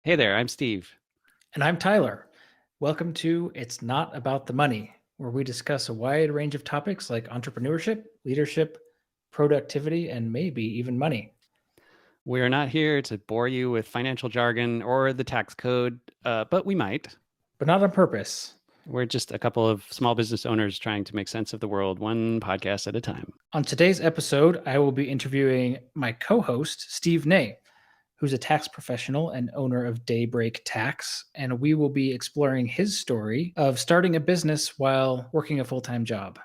Hey there, I'm Steve. And I'm Tyler. Welcome to It's Not About the Money, where we discuss a wide range of topics like entrepreneurship, leadership, productivity, and maybe even money. We're not here to bore you with financial jargon or the tax code, but we might. But not on purpose. We're just a couple of small business owners trying to make sense of the world one podcast at a time. On today's episode, I will be interviewing my co host, Steve Ney, who's a tax professional and owner of Daybreak Tax. And we will be exploring his story of starting a business while working a full time job.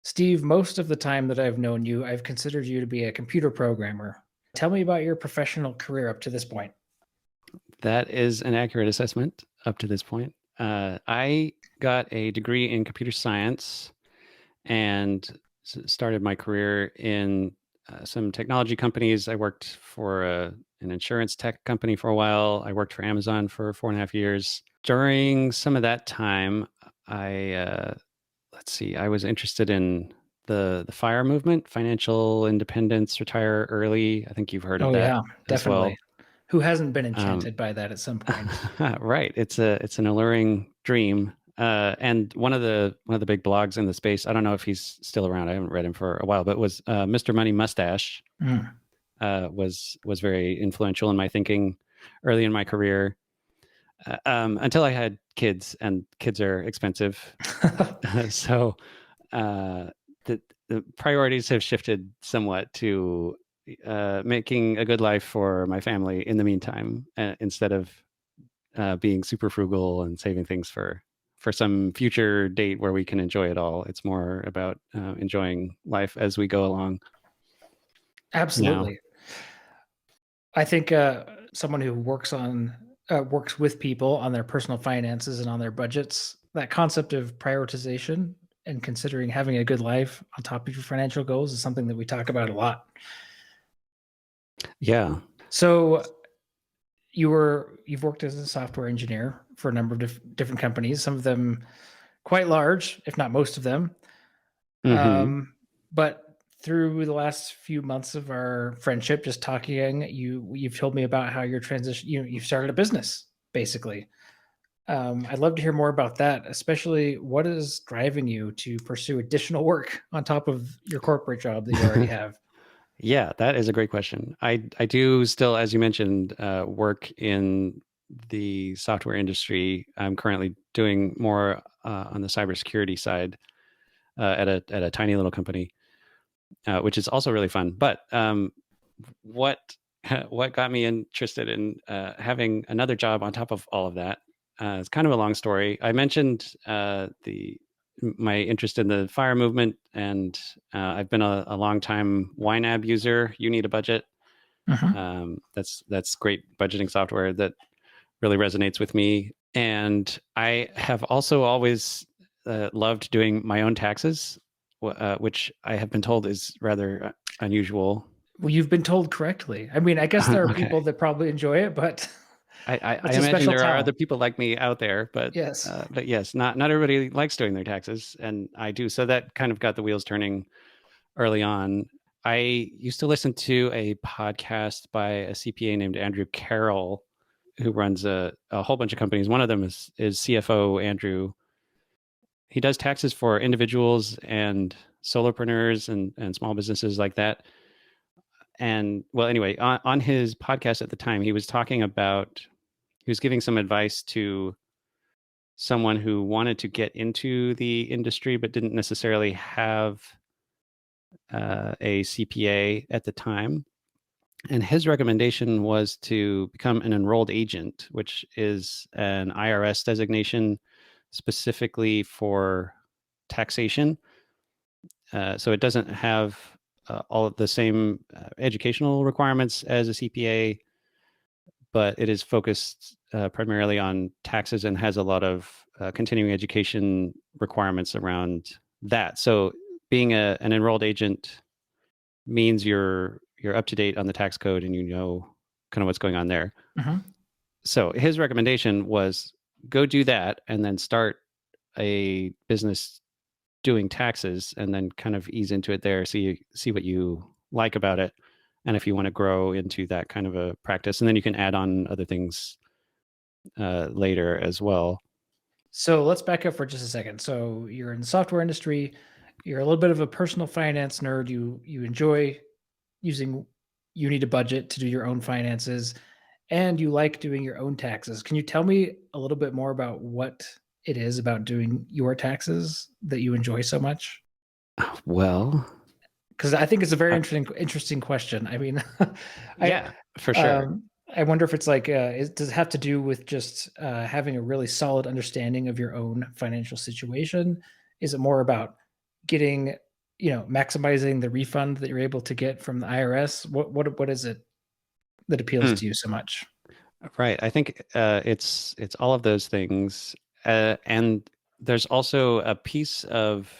Steve, most of the time that I've known you, I've considered you to be a computer programmer. Tell me about your professional career up to this point. That is an accurate assessment up to this point. I got a degree in computer science and started my career in some technology companies. I worked for an insurance tech company for a while. I worked for Amazon for 4.5 years. During some of that time, I I was interested in the FIRE movement, financial independence, retire early. I think you've heard of Oh that yeah, as well. definitely. Who hasn't been Um, enchanted by that at some point? right, it's an alluring dream. And one of the big blogs in the space. I don't know if he's still around. I haven't read him for a while, but was Mr. Money Mustache Mm. was very influential in my thinking early in my career. Until I had kids, and kids are expensive. So uh, the priorities have shifted somewhat to making a good life for my family in the meantime, instead of being super frugal and saving things for some future date where we can enjoy it all. It's more about enjoying life as we go along now. Absolutely. I think someone who works with people on their personal finances and on their budgets, that concept of prioritization and considering having a good life on top of your financial goals is something that we talk about a lot. Yeah. So you've worked as a software engineer for a number of different companies, some of them quite large, if not most of them. Mm-hmm. But through the last few months of our friendship, just talking, you've told me about how your transition, you've started a business basically. I'd love to hear more about that, especially what is driving you to pursue additional work on top of your corporate job that you already have. Yeah, that is a great question. I do still, as you mentioned, work in the software industry. I'm currently doing more on the cybersecurity side at a tiny little company, which is also really fun. But what what got me interested in having another job on top of all of that? It's kind of a long story. I mentioned the my interest in the fire movement, and I've been a long time YNAB user. You Need a Budget. Mhm. That's great budgeting software that really resonates with me. And I have also always loved doing my own taxes, which I have been told is rather unusual. Well, you've been told correctly. I mean, I guess there are Okay. people that probably enjoy it, but I it's a imagine special there are other talent. people like me out there, Yes. but yes, not everybody likes doing their taxes, and I do. So that kind of got the wheels turning early on. I used to listen to a podcast by a CPA named Andrew Carroll, who runs a whole bunch of companies. One of them is CFO Andrew. He does taxes for individuals and solopreneurs and small businesses like that. And well, anyway, on his podcast at the time, he was giving some advice to someone who wanted to get into the industry but didn't necessarily have a CPA at the time. And his recommendation was to become an enrolled agent, which is an IRS designation specifically for taxation. So it doesn't have all of the same educational requirements as a CPA, but it is focused primarily on taxes and has a lot of continuing education requirements around that. So being an enrolled agent means you're up to date on the tax code and you know kind of what's going on there. Mhm. So his recommendation was go do that and then start a business doing taxes and then kind of ease into it there, see what you like about it, and if you want to grow into that kind of a practice, and then you can add on other things later as well. So let's back up for just a second. So you're in the software industry. You're a little bit of a personal finance nerd. You enjoy using. You need a budget to do your own finances, and you like doing your own taxes. Can you tell me a little bit more about what it is about doing your taxes that you enjoy so much? Well, Because I think it's a very uh, interesting question. I mean, I yeah, for sure. um, I wonder if it's like does it have to do with just having a really solid understanding of your own financial situation? Is it more about getting maximizing the refund that you're able to get from the IRS? What is it that appeals Hmm. to you so much? Right. I think it's all of those things, and there's also a piece of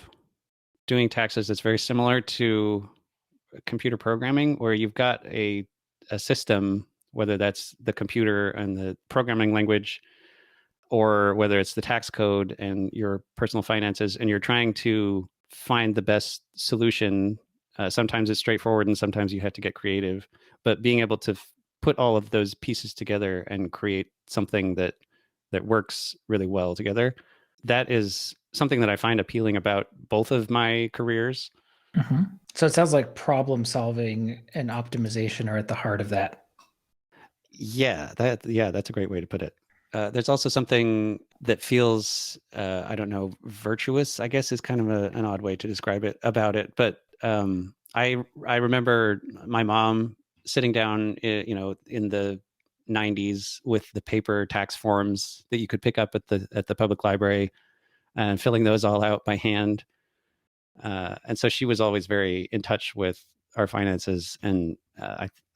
doing taxes that's very similar to computer programming, where you've got a system, whether that's the computer and the programming language, or whether it's the tax code and your personal finances, and you're trying to find the best solution. Sometimes it's straightforward, and sometimes you have to get creative. But being able to put all of those pieces together and create something that works really well together, that is something that I find appealing about both of my careers. So it sounds like problem solving and optimization are at the heart of that. Yeah, that's a great way to put it. There's also something that feels, I don't know, virtuous, I guess is kind of an odd way to describe it about it. But I remember my mom sitting down, in the 90s with the paper tax forms that you could pick up at the public library and filling those all out by hand. And so she was always very in touch with our finances, and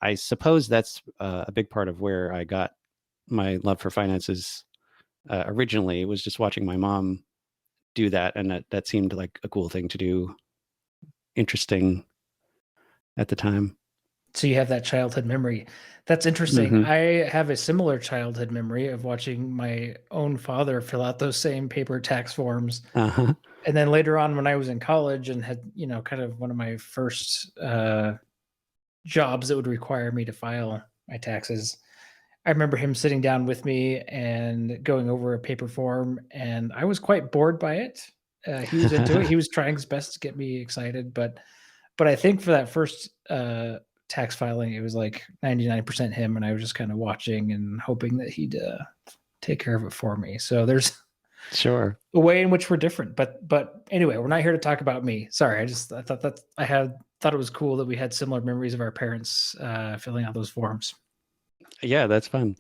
I suppose that's a big part of where I got my love for finances. Originally, it was just watching my mom do that, and that seemed like a cool thing to do, interesting at the time. So you have that childhood memory. That's interesting. Hmm. I have a similar childhood memory of watching my own father fill out those same paper tax forms. Uh-huh. And then later on, when I was in college and had, kind of one of my first jobs that would require me to file my taxes, I remember him sitting down with me and going over a paper form, and I was quite bored by it. He was into it. He was trying his best to get me excited, but I think for that first tax filing, it was like 99% him, and I was just kind of watching and hoping that he'd take care of it for me. So there's Sure. a way in which we're different. But anyway, we're not here to talk about me. Sorry, I thought that thought it was cool that we had similar memories of our parents filling out those forms. Yeah, that's fun.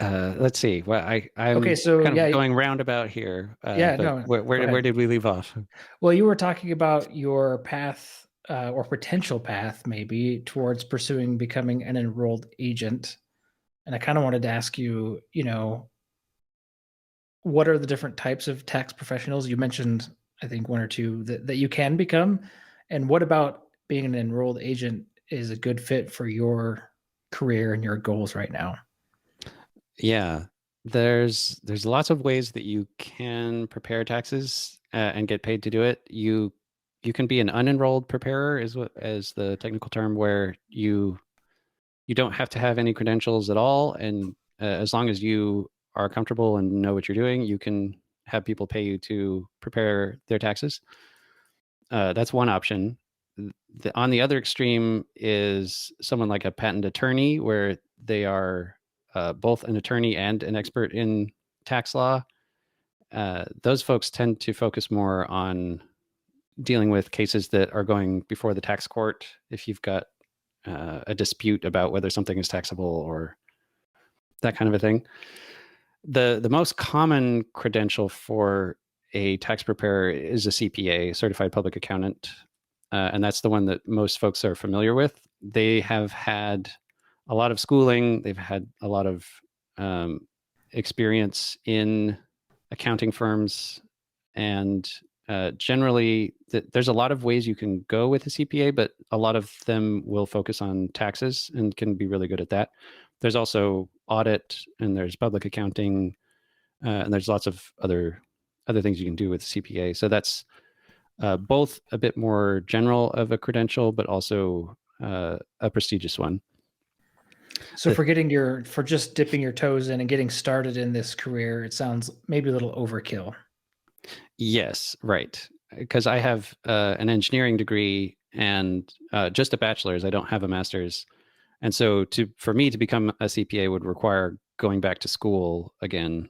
Let's see. Well, Okay, I'm so kind of yeah, going roundabout here, yeah, but no, where go where ahead. did we leave off? Well, you were talking about your path or potential path, maybe towards pursuing becoming an enrolled agent. And I kind of wanted to ask you, what are the different types of tax professionals? You mentioned, I think, one or two that you can become. And what about being an enrolled agent is a good fit for your career and your goals right now? Yeah, there's lots of ways that you can prepare taxes and get paid to do it. You can be an unenrolled preparer, is what as the technical term, where you don't have to have any credentials at all, and as long as you are comfortable and know what you're doing, you can have people pay you to prepare their taxes. That's one option. On the other extreme is someone like a patent attorney, where they are both an attorney and an expert in tax law. Those folks tend to focus more on dealing with cases that are going before the tax court. If you've got a dispute about whether something is taxable or that kind of a thing. The most common credential for a tax preparer is a CPA, certified public accountant, and that's the one that most folks are familiar with. They have had a lot of schooling. They've had a lot of um, experience in accounting firms, and generally, there's a lot of ways you can go with a CPA, but a lot of them will focus on taxes and can be really good at that. There's also audit, and there's public accounting, and there's lots of other things you can do with CPA. So that's both a bit more general of a credential, but also a prestigious one. So for just dipping your toes in and getting started in this career, it sounds maybe a little overkill. Yes, right. Because I have an engineering degree and just a bachelor's. I don't have a master's, and so for me to become a CPA would require going back to school again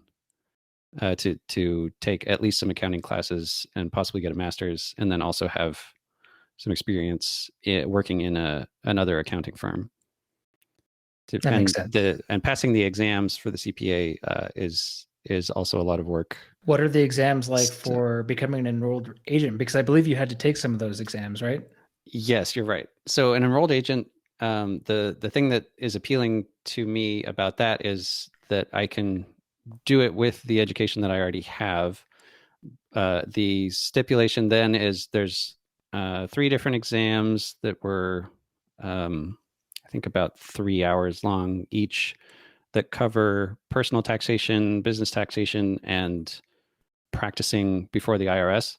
to take at least some accounting classes and possibly get a master's, and then also have some experience working in another accounting firm. That makes sense. And passing the exams for the CPA is also a lot of work. What are the exams like So, for becoming an enrolled agent? Because I believe you had to take some of those exams, right? yes, you're right. So an enrolled agent, the thing that is appealing to me about that is that I can do it with the education that I already have. The stipulation then is there's 3 different exams that were, I think, about 3 hours long each, that cover personal taxation, business taxation, and practicing before the IRS.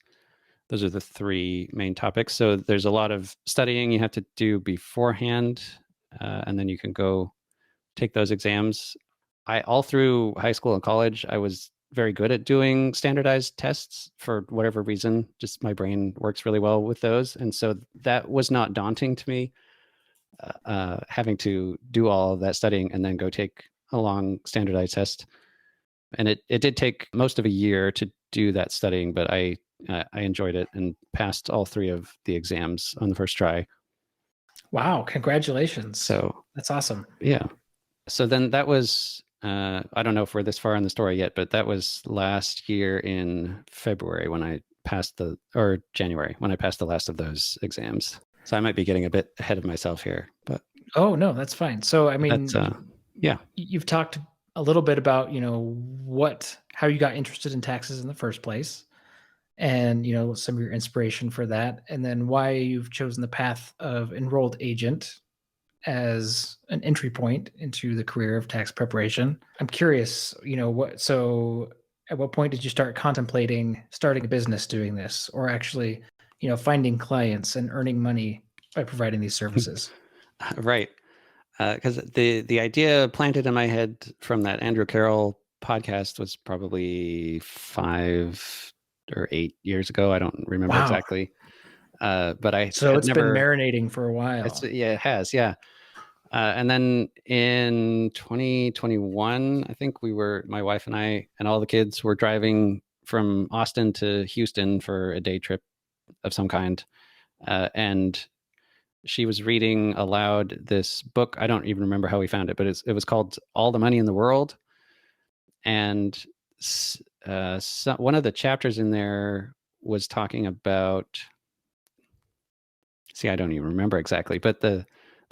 Those are the 3 main topics. So there's a lot of studying you have to do beforehand, and then you can go take those exams. All through high school and college, I was very good at doing standardized tests for whatever reason. Just my brain works really well with those, and so that was not daunting to me. Having to do all of that studying and then go take a long standardized test, and it did take most of a year to do that studying, but I enjoyed it and passed all 3 of the exams on the first try. Wow, congratulations. So That's awesome. yeah. So then that was, I don't know if we're this far in the story yet, but that was last year in February when I passed or January when I passed the last of those exams. So I might be getting a bit ahead of myself here, but Oh, no, that's fine. So, I that's, mean, yeah. you've talked a little bit about, how you got interested in taxes in the first place and, some of your inspiration for that, and then why you've chosen the path of enrolled agent as an entry point into the career of tax preparation. I'm curious, at what point did you start contemplating starting a business doing this or actually, finding clients and earning money by providing these services? Right. Because the idea planted in my head from that Andrew Carroll podcast was probably 5 or 8 years ago. I don't remember Wow. exactly. But I So had it's been never. marinating for a while. Yeah, it has. Yeah. And then in 2021, I think my wife and I and all the kids were driving from Austin to Houston for a day trip of some kind. And she was reading aloud this book. I don't even remember how we found it, but it was called All the Money in the World. And one of the chapters in there was talking about, I don't even remember exactly, but the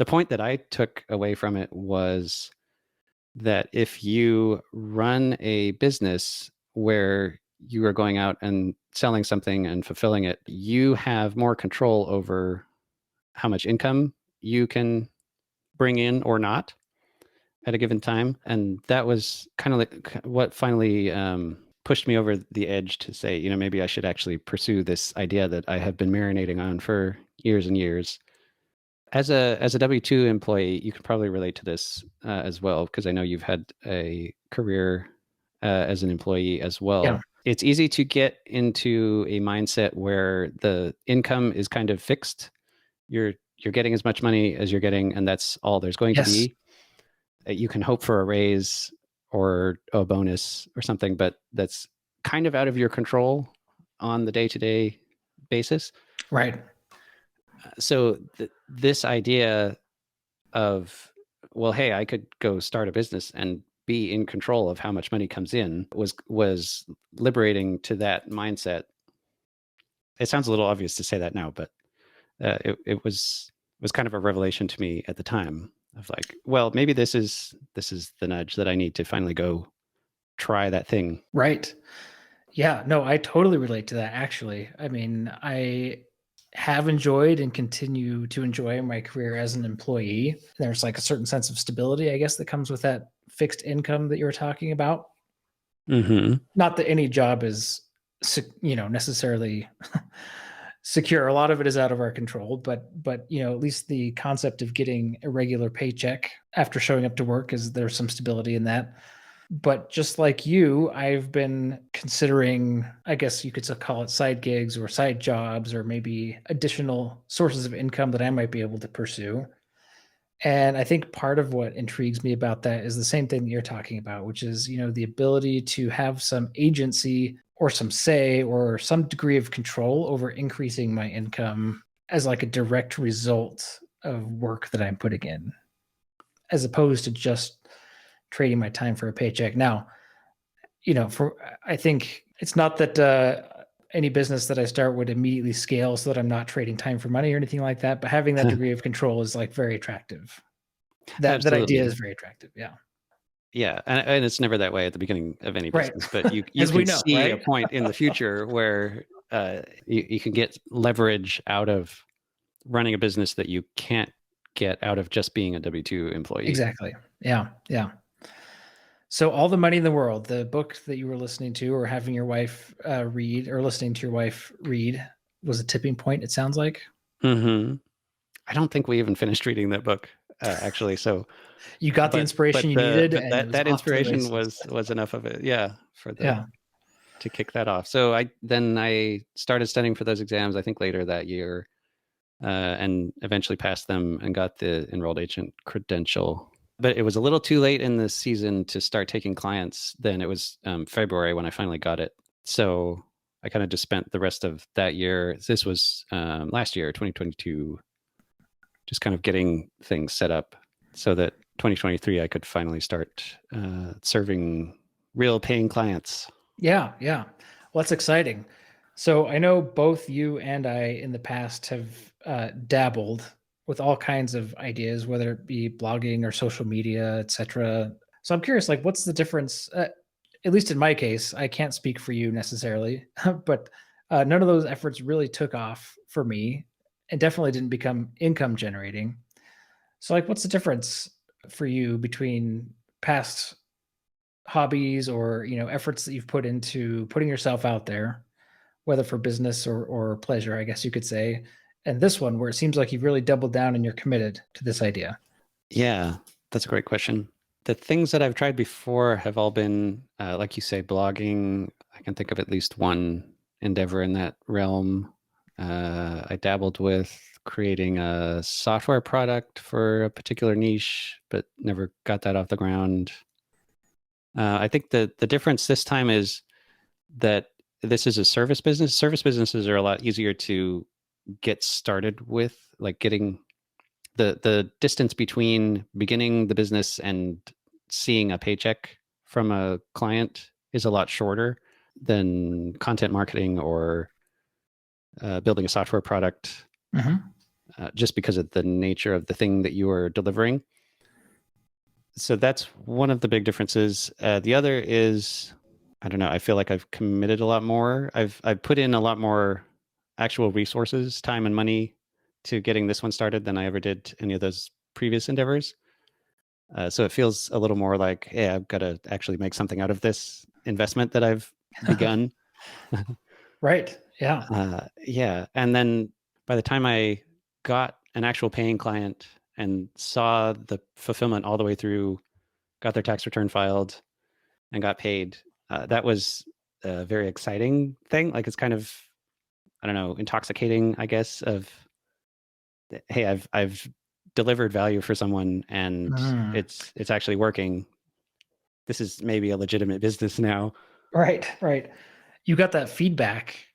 point that I took away from it was that if you run a business where you are going out and selling something and fulfilling it, you have more control over how much income you can bring in or not at a given time. And that was kind of like what finally pushed me over the edge to say, maybe I should actually pursue this idea that I have been marinating on for years and years. As a W-2 employee, you can probably relate to this as well, because I know you've had a career as an employee as Yeah. well. It's easy to get into a mindset where the income is kind of fixed. You're getting as much money as you're getting, and that's all there's going to Yes. be. You can hope for a raise or a bonus or something, but that's kind of out of your control on the day-to-day basis. Right. So this idea of, well, hey, I could go start a business and be in control of how much money comes in was liberating to that mindset. It sounds a little obvious to say that now, but it was kind of a revelation to me at the time of like, well, maybe this is the nudge that I need to finally go try that thing. Right. Yeah, no, I totally relate to that actually. I mean, I have enjoyed and continue to enjoy my career as an employee. There's like a certain sense of stability, I guess, that comes with that fixed income that you were talking about. Mm-hmm. Not that any job is, necessarily secure. A lot of it is out of our control, but you know, at least the concept of getting a regular paycheck after showing up to work is there's some stability in that. But just like you, I've been considering, I guess you could call it side gigs or side jobs or maybe additional sources of income that I might be able to pursue. And I think part of what intrigues me about that is the same thing that you're talking about, which is, you know, the ability to have some agency or some say or some degree of control over increasing my income as like a direct result of work that I'm putting in, as opposed to just trading my time for a paycheck. Now, you know, I think it's not that any business that I start would immediately scale so that I'm not trading time for money or anything like that, but having that degree of control is like very attractive. That idea Absolutely. is very attractive. Yeah. Yeah, and it's never that way at the beginning of any Right. business, but you As we can know, see a right? point in the future where you can get leverage out of running a business that you can't get out of just being a W-2 employee. Exactly. Yeah. Yeah. So all the money in the world, the book that you were listening to or having your wife read or listening to your wife read was a tipping point, it sounds like. Hmm. I don't think we even finished reading that book, actually. So, You got the inspiration you needed but and it was that off to the inspiration races. was enough of it, yeah, for the Yeah. to kick that off. So I started studying for those exams. I think later that year, and eventually passed them and got the enrolled agent credential. But it was a little too late in the season to start taking clients. Then it was February when I finally got it. So I kind of just spent the rest of that year. This was last year, 2022, just kind of getting things set up so that 2023 I could finally start serving real paying clients. Yeah, yeah. Well, that's exciting. So I know both you and I in the past have dabbled with all kinds of ideas, whether it be blogging or social media, etc. So I'm curious, like, what's the difference? At least in my case, I can't speak for you necessarily, but none of those efforts really took off for me, and definitely didn't become income generating. So, like, what's the difference for you between past hobbies or, you know, efforts that you've put into putting yourself out there, whether for business or pleasure, I guess you could say, and this one where it seems like you've really doubled down and you're committed to this idea? Yeah, that's a great question. The things that I've tried before have all been, like you say, blogging. I can think of at least one endeavor in that realm. I dabbled with creating a software product for a particular niche, but never got that off the ground. I think the difference this time is that this is a service business. Service businesses are a lot easier to get started with, like getting the distance between beginning the business and seeing a paycheck from a client is a lot shorter than content marketing or building a software product, Mhm. just because of the nature of the thing that you are delivering. So that's one of the big differences. The other is, I don't know, I feel like I've committed a lot more. I've put in a lot more actual resources, time and money to getting this one started than I ever did any of those previous endeavors. So it feels a little more like, hey, I've got to actually make something out of this investment that I've begun. Right. Yeah. Yeah. And then by the time I got an actual paying client and saw the fulfillment all the way through, got their tax return filed and got paid, that was a very exciting thing. Like it's kind of, I don't know, intoxicating, I guess, of, hey, I've delivered value for someone and Mm. it's actually working. This is maybe a legitimate business now. Right, right. You got that feedback,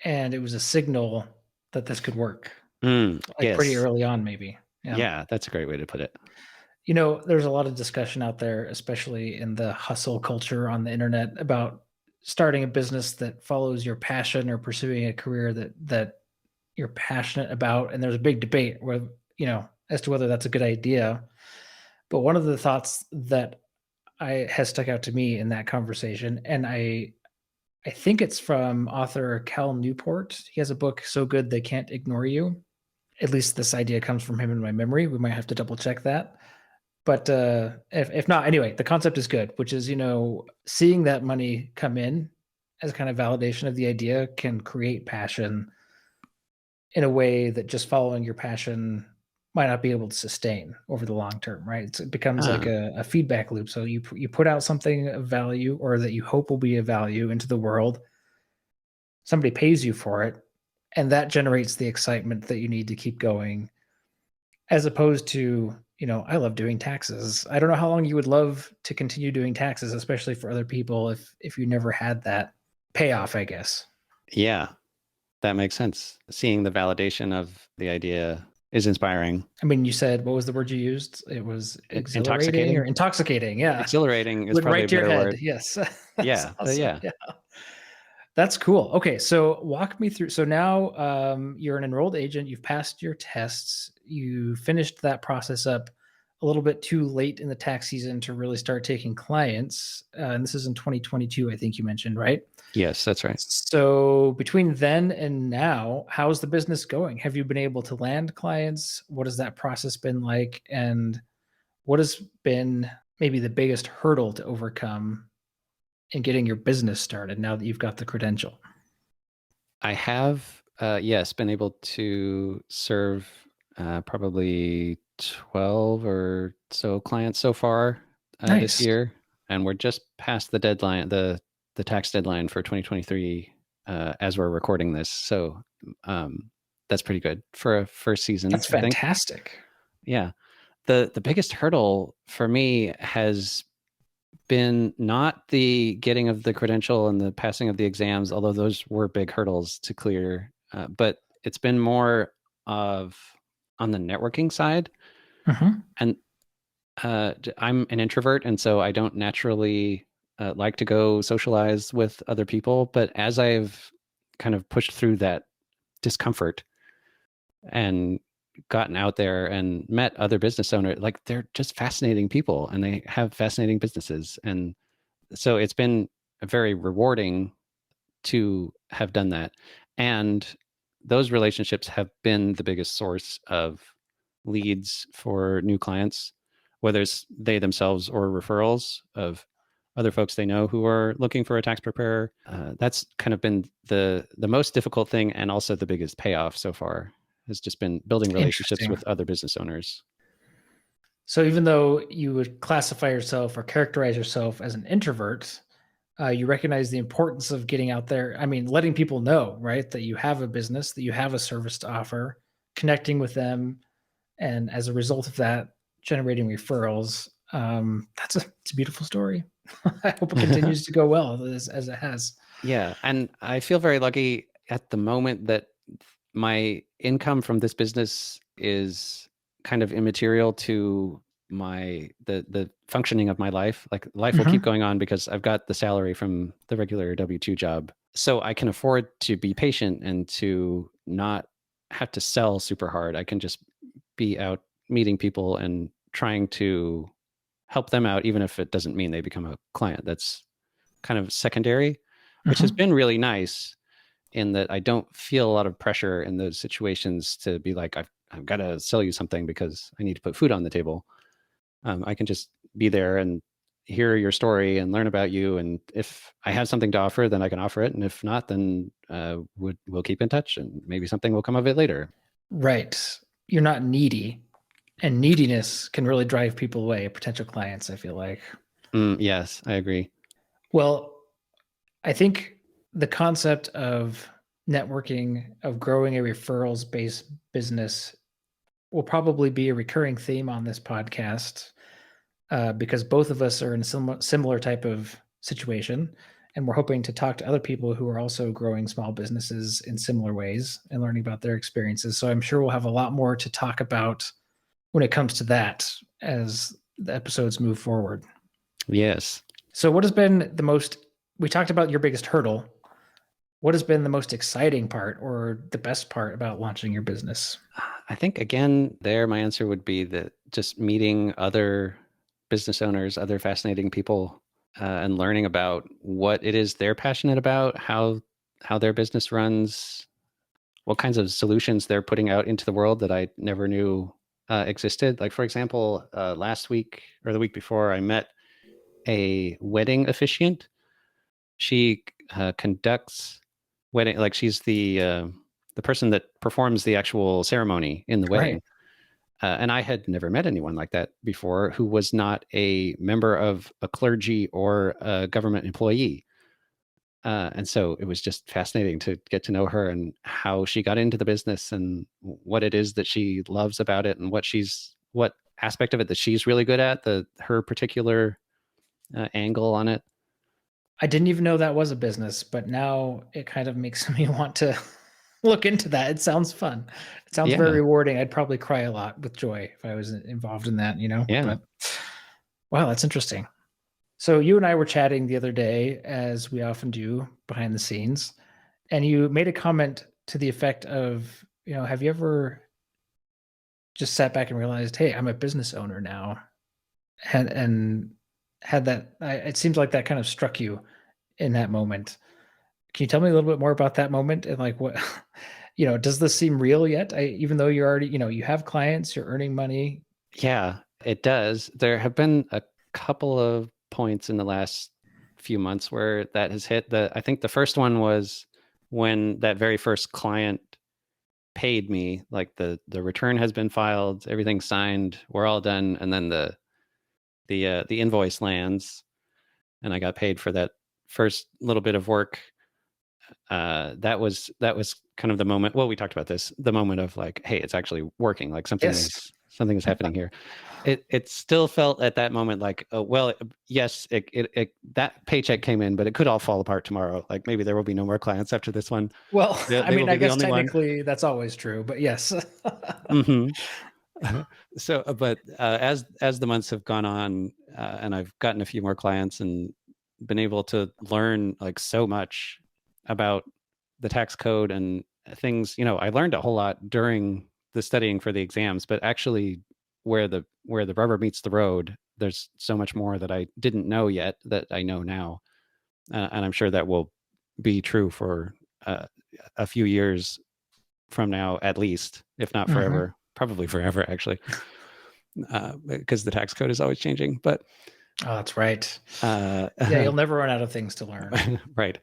and it was a signal that this could work, like, pretty Yes. early on, maybe. Yeah. Yeah, that's a great way to put it. You know, there's a lot of discussion out there, especially in the hustle culture on the internet, about starting a business that follows your passion or pursuing a career that you're passionate about, and there's a big debate where, you know, as to whether that's a good idea. But one of the thoughts that I has stuck out to me in that conversation, and I think it's from author Cal Newport. He has a book, So Good They Can't Ignore You. At least this idea comes from him in my memory. We might have to double check that. But if not, anyway, the concept is good, which is, you know, seeing that money come in as kind of validation of the idea can create passion in a way that just following your passion might not be able to sustain over the long term, right? It becomes like Ah, a feedback loop. So you put out something of value or that you hope will be of value into the world. Somebody pays you for it, and that generates the excitement that you need to keep going, as opposed to, I love doing taxes. I don't know how long you would love to continue doing taxes, especially for other people, if you never had that payoff, I guess. yeah, that makes sense. Seeing the validation of the idea is inspiring. I mean, you said, what was the word you used? It was exhilarating or Intoxicating? intoxicating. Yeah. Exhilarating is Went probably right a to your better head. word. Yes. That's Yeah, awesome. yeah. Yeah. That's cool. Okay. So walk me through. So now you're an enrolled agent. You've passed your tests. You finished that process up a little bit too late in the tax season to really start taking clients. And this is in 2022, I think you mentioned, right? Yes, that's right. So between then and now, how's the business going? Have you been able to land clients? What has that process been like? And what has been maybe the biggest hurdle to overcome in getting your business started now that you've got the credential? I have, yes, been able to serve probably 12 or so clients so far this Nice. year, and we're just past the deadline, the tax deadline for 2023 as we're recording this. So um, that's pretty good for a first season, That's I think. fantastic. Yeah. The biggest hurdle for me has been not the getting of the credential and the passing of the exams, although those were big hurdles to clear. But it's been more of on the networking side. Mhm. And I'm an introvert, and so I don't naturally like to go socialize with other people. But as I've kind of pushed through that discomfort and gotten out there and met other business owners, like they're just fascinating people and they have fascinating businesses. And so it's been very rewarding to have done that. And those relationships have been the biggest source of leads for new clients, whether it's they themselves or referrals of other folks they know who are looking for a tax preparer. That's kind of been the most difficult thing, and also the biggest payoff so far has just been building relationships Interesting. with other business owners. So even though you would classify yourself or characterize yourself as an introvert, you recognize the importance of getting out there. I mean, letting people know, right, that you have a business, that you have a service to offer, connecting with them, and as a result of that, generating referrals. It's a beautiful story. I hope it continues to go well as it has. Yeah, and I feel very lucky at the moment that my income from this business is kind of immaterial to the functioning of my life. Like life will keep Mhm. going on because I've got the salary from the regular W-2 job. So I can afford to be patient and to not have to sell super hard. I can just be out meeting people and trying to help them out, even if it doesn't mean they become a client. That's kind of secondary, which has Mhm. been really nice in that I don't feel a lot of pressure in those situations to be like, I've got to sell you something because I need to put food on the table. I can just be there and hear your story and learn about you. And if I have something to offer, then I can offer it. And if not, then we'll keep in touch and maybe something will come of it later. Right. You're not needy, and neediness can really drive people away, potential clients, I feel like. Yes, I agree. Well, I think the concept of networking, of growing a referrals based business will probably be a recurring theme on this podcast, because both of us are in a similar type of situation. And we're hoping to talk to other people who are also growing small businesses in similar ways and learning about their experiences. So I'm sure we'll have a lot more to talk about when it comes to that as the episodes move forward. Yes. So, what has been the most, we talked about your biggest hurdle. What has been the most exciting part or the best part about launching your business? I think again, there my answer would be that just meeting other business owners, other fascinating people, and learning about what it is they're passionate about, how their business runs, what kinds of solutions they're putting out into the world that I never knew existed. Like for example, last week or the week before, I met a wedding officiant. She conducts wedding, like she's the the person that performs the actual ceremony in the wedding. Right. And I had never met anyone like that before who was not a member of a clergy or a government employee. And so it was just fascinating to get to know her and how she got into the business and what it is that she loves about it and what aspect of it that she's really good at, her particular angle on it. I didn't even know that was a business, but now it kind of makes me want to look into that. It sounds fun. It sounds very Yeah, rewarding. I'd probably cry a lot with joy if I was involved in that, yeah, but wow, that's interesting. So you and I were chatting the other day, as we often do behind the scenes, and you made a comment to the effect of, have you ever just sat back and realized, hey, I'm a business owner now, and had that? It seems like that kind of struck you in that moment. Can you tell me a little bit more about that moment and like what, does this seem real yet? Even though you're already, you have clients, you're earning money. yeah, it does. There have been a couple of points in the last few months where that has hit. I think the first one was when that very first client paid me, like the return has been filed, everything's signed, we're all done, and then the invoice lands, and I got paid for that first little bit of work. That was kind of the moment. Well, we talked about this, the moment of like, hey, it's actually working. Like Yes. something is happening here. It still felt at that moment like, oh well, yes, that paycheck came in, but it could all fall apart tomorrow. Like maybe there will be no more clients after this one. Well, I They will mean, I be the guess only one. technically that's always true, but yes. Hmm. So, but as the months have gone on, and I've gotten a few more clients and been able to learn like so much about the tax code and things, I learned a whole lot during the studying for the exams, but actually where the rubber meets the road, there's so much more that I didn't know yet that I know now, and I'm sure that will be true for uh, a few years from now, at least, if not Mhm. forever, probably forever, actually, because the tax code is always changing. But Oh, that's right. uh, Yeah, you'll never run out of things to learn. right.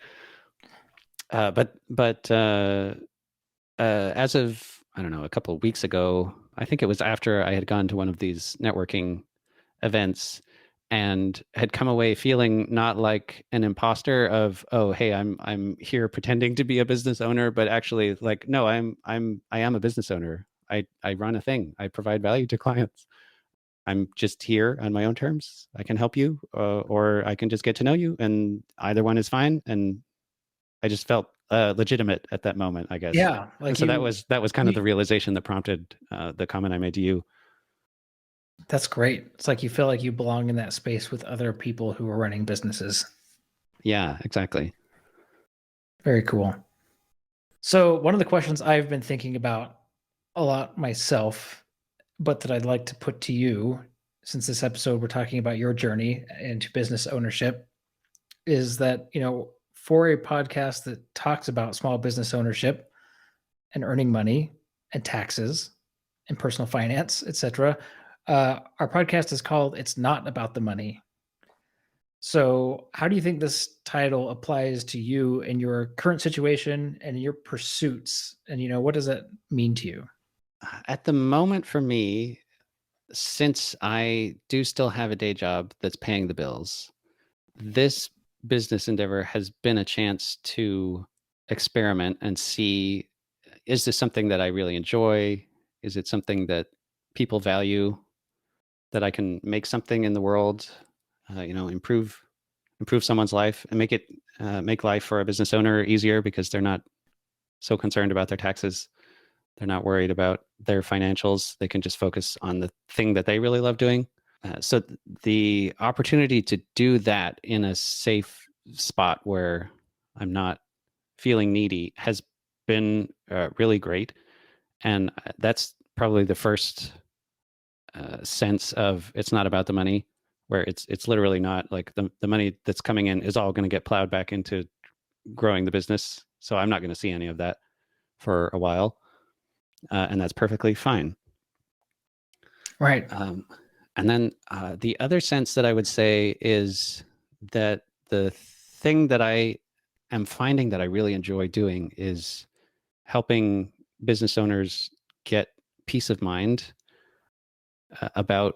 But as of, I don't know, a couple of weeks ago, I think it was after I had gone to one of these networking events and had come away feeling not like an imposter of, oh hey, I'm here pretending to be a business owner, but actually like, no, I am a business owner. I run a thing. I provide value to clients. I'm just here on my own terms. I can help you, or I can just get to know you, and either one is fine. And I just felt legitimate at that moment, I guess. Yeah, And like so that was kind of you the realization that prompted the comment I made to you. that's great. It's like you feel like you belong in that space with other people who are running businesses. Yeah, exactly. Very cool. So, one of the questions I've been thinking about a lot myself, but that I'd like to put to you, since this episode we're talking about your journey into business ownership, is that, for a podcast that talks about small business ownership and earning money and taxes and personal finance, etc., our podcast is called It's Not About the Money. So, how do you think this title applies to you in your current situation and your pursuits? And, what does that mean to you? At the moment for me, since I do still have a day job that's paying the bills, this business endeavor has been a chance to experiment and see, is this something that I really enjoy? Is it something that people value? That I can make something in the world, improve someone's life and make life for a business owner easier because they're not so concerned about their taxes. They're not worried about their financials. They can just focus on the thing that they really love doing. So the opportunity to do that in a safe spot where I'm not feeling needy has been really great. And that's probably the first sense of it's not about the money, where it's literally not like the money that's coming in is all going to get plowed back into growing the business. So I'm not going to see any of that for a while. And that's perfectly fine. Right. Um, and then the other sense that I would say is that the thing that I am finding that I really enjoy doing is helping business owners get peace of mind about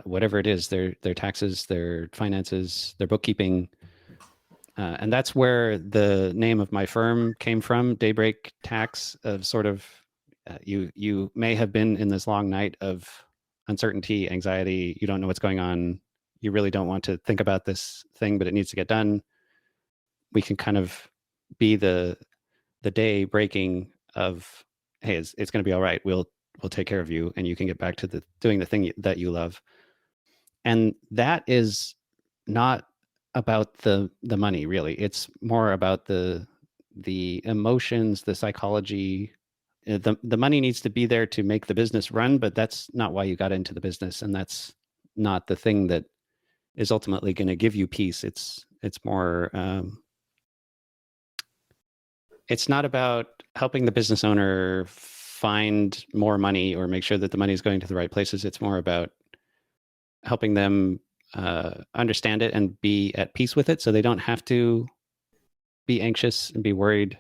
whatever it is, their taxes, their finances, their bookkeeping. And that's where the name of my firm came from, Daybreak Tax, of sort of you may have been in this long night of uncertainty, anxiety, you don't know what's going on, you really don't want to think about this thing, but it needs to get done. We can kind of be the day breaking of, hey, it's going to be all right, we'll take care of you, and you can get back to doing the thing that you love. And that is not about the money, really. It's more about the emotions, the psychology. The money needs to be there to make the business run, but that's not why you got into the business, and that's not the thing that is ultimately going to give you peace. It's more it's not about helping the business owner find more money or make sure that the money is going to the right places. It's more about helping them understand it and be at peace with it, so they don't have to be anxious and be worried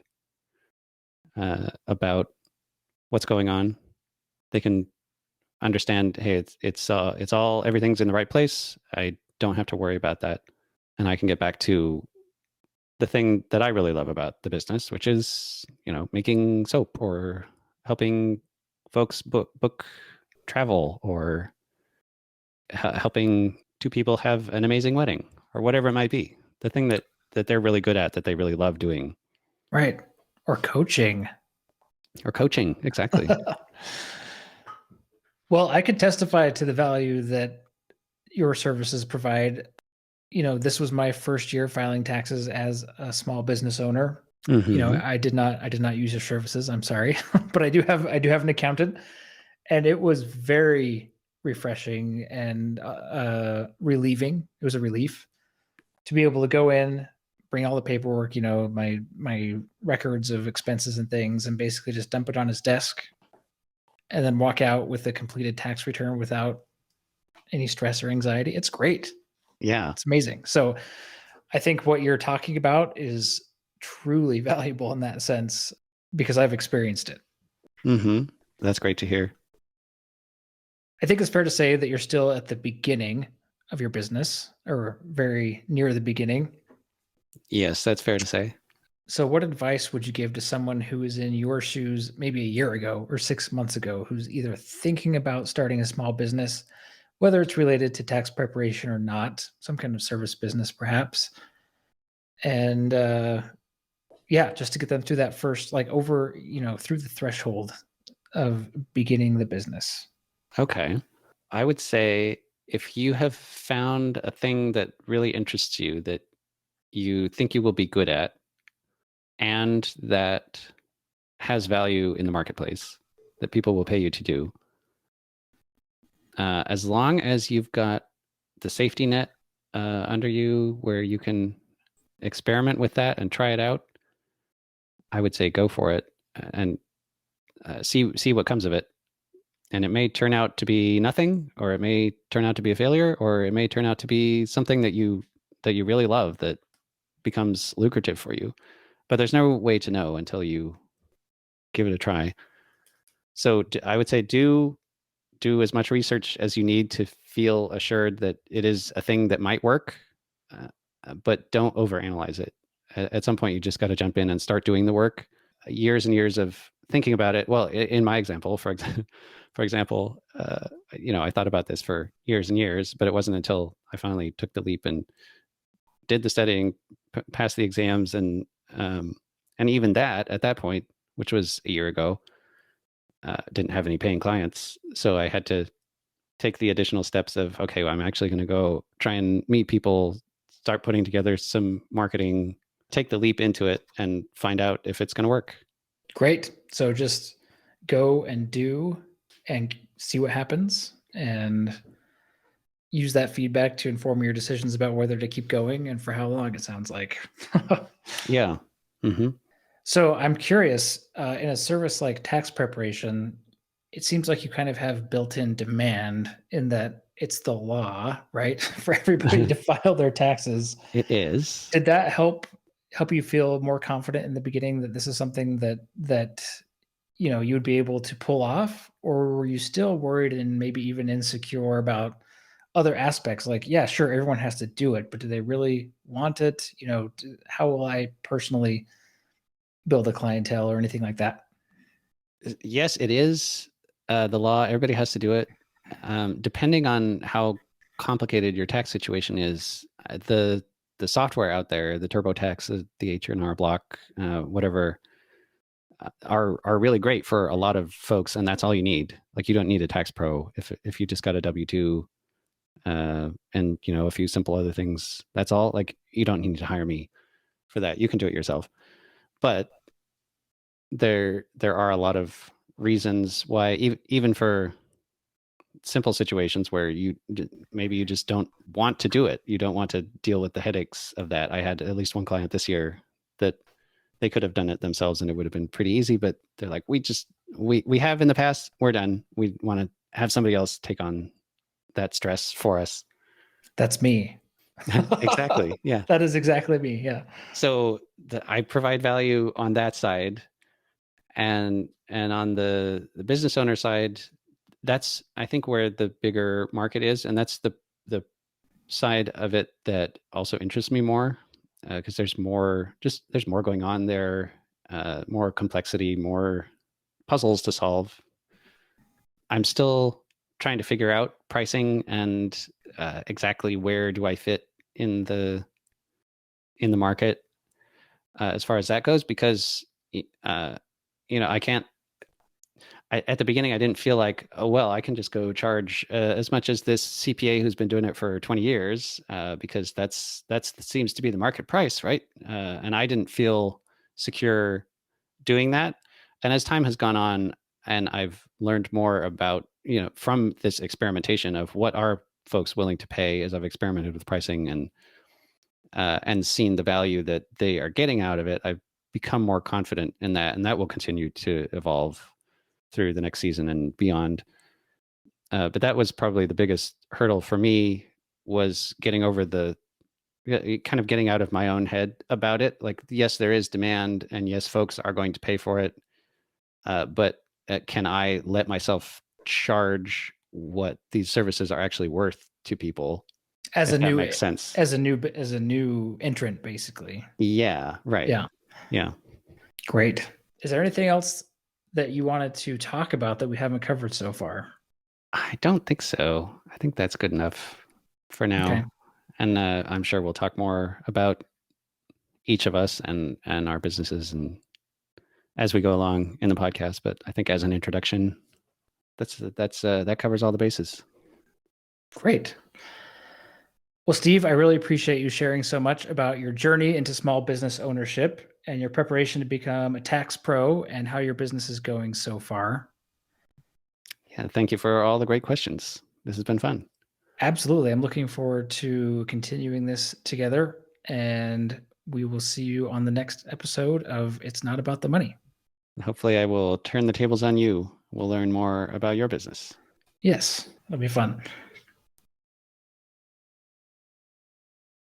about what's going on. They can understand, hey, it's all, everything's in the right place. I don't have to worry about that, and I can get back to the thing that I really love about the business, which is, making soap or helping folks book travel, or helping two people have an amazing wedding, or whatever it might be. The thing that they're really good at, that they really love doing. Right. Or coaching. Or coaching, exactly. Well, I could testify to the value that your services provide. This was my first year filing taxes as a small business owner. Mm-hmm. I did not use your services. I'm sorry, but I do have an accountant, and it was very refreshing and relieving. It was a relief to be able to go in, bring all the paperwork, my records of expenses and things, and basically just dump it on his desk, and then walk out with a completed tax return without any stress or anxiety. It's great. Yeah. It's amazing. So I think what you're talking about is truly valuable in that sense, because I've experienced it. Mm-hmm. That's great to hear. I think it's fair to say that you're still at the beginning of your business, or very near the beginning. Yes, that's fair to say. So what advice would you give to someone who is in your shoes maybe a year ago or 6 months ago, who's either thinking about starting a small business, whether it's related to tax preparation or not, some kind of service business perhaps, and just to get them through that first, through the threshold of beginning the business? Okay. I would say, if you have found a thing that really interests you, that you think you will be good at, and that has value in the marketplace, that people will pay you to do, as long as you've got the safety net under you where you can experiment with that and try it out, I would say go for it, and see what comes of it. And it may turn out to be nothing, or it may turn out to be a failure, or it may turn out to be something that you really love, that becomes lucrative for you. But there's no way to know until you give it a try. So I would say do as much research as you need to feel assured that it is a thing that might work, but don't overanalyze it. At some point, you just got to jump in and start doing the work. Years and years of thinking about it. Well, in my example, for example, I thought about this for years and years, but it wasn't until I finally took the leap and did the studying, passed the exams, and even that, at that point, which was a year ago, didn't have any paying clients. So I had to take the additional steps of, okay, well, I'm actually going to go try and meet people, start putting together some marketing, take the leap into it, and find out if it's going to work. Great. So just go and do and see what happens, and use that feedback to inform your decisions about whether to keep going and for how long, it sounds like. Yeah. Mm-hmm. So I'm curious, in a service like tax preparation, it seems like you kind of have built-in demand, in that it's the law, right, for everybody to file their taxes. It is. Did that help help you feel more confident in the beginning that this is something that you would be able to pull off, or were you still worried and maybe even insecure about other aspects? Like, yeah, sure, everyone has to do it, but do they really want it? How will I personally build a clientele or anything like that? Yes, it is the law. Everybody has to do it. Depending on how complicated your tax situation is, the software out there, the TurboTax, the H&R Block, whatever, are really great for a lot of folks, and that's all you need. Like, you don't need a tax pro if you just got a W-2 and a few simple other things. That's all. Like, you don't need to hire me for that. You can do it yourself. But there are a lot of reasons why, even for simple situations where maybe you just don't want to do it. You don't want to deal with the headaches of that. I had at least one client this year that they could have done it themselves and it would have been pretty easy, but they're like, we have in the past, we're done. We want to have somebody else take on that stress for us. That's me. Exactly. Yeah. That is exactly me. Yeah. So I provide value on that side, and on the business owner side, that's, I think, where the bigger market is, and that's the side of it that also interests me more, because there's more going on there, more complexity, more puzzles to solve. I'm still trying to figure out pricing and exactly where do I fit in the market, as far as that goes, because I can't. At the beginning, I didn't feel like, oh, well, I can just go charge as much as this CPA who's been doing it for 20 years, because that's seems to be the market price, right? And I didn't feel secure doing that. And as time has gone on, and I've learned more about, from this experimentation of what are folks willing to pay, as I've experimented with pricing and seen the value that they are getting out of it, I've become more confident in that, and that will continue to evolve through the next season and beyond. But that was probably the biggest hurdle for me, was getting over kind of getting out of my own head about it. Like, yes, there is demand, and yes, folks are going to pay for it. But can I let myself charge what these services are actually worth to people, As if a that new makes sense? as a new entrant, basically. Yeah, right. Yeah. Yeah. Great. Is there anything else that you wanted to talk about that we haven't covered so far? I don't think so. I think that's good enough for Okay. now. And I'm sure we'll talk more about each of us and our businesses and as we go along in the podcast. But I think as an introduction, that covers all the bases. Great. Well, Steve, I really appreciate you sharing so much about your journey into small business ownership and your preparation to become a tax pro and how your business is going so far. Yeah, thank you for all the great questions. This has been fun. Absolutely. I'm looking forward to continuing this together, and we will see you on the next episode of It's Not About the Money. Hopefully, I will turn the tables on you. We'll learn more about your business. Yes, it'll be fun.